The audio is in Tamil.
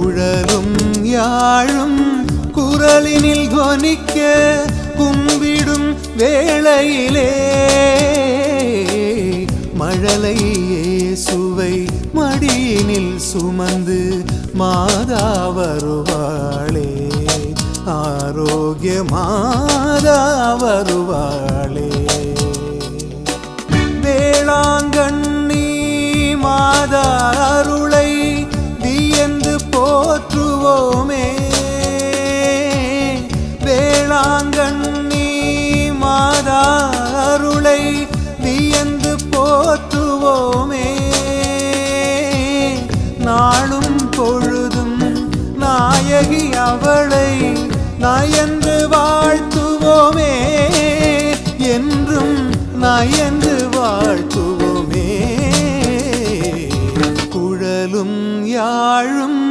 குழலும் யாழும் குரலினில் துவனிக்க கும்பிடும் வேளையிலே மழலை இயேசுவை மடியினில் சுமந்து மாதா வருவாளே, ஆரோக்கிய மாதா வருவாளே. வேளாங்கண்ணி மாதா அருளை வியந்து போற்றுவோமே, வேளாங்கண்ணி மாதா அருளை வியந்து போற்றுவோமே. நாளும் பொழுதும் நாயகி அவளை நயந்து வாழ்த்துவோமே, என்றும் நயந்து வாழ்த்துவோமே. குழலும் யாழும்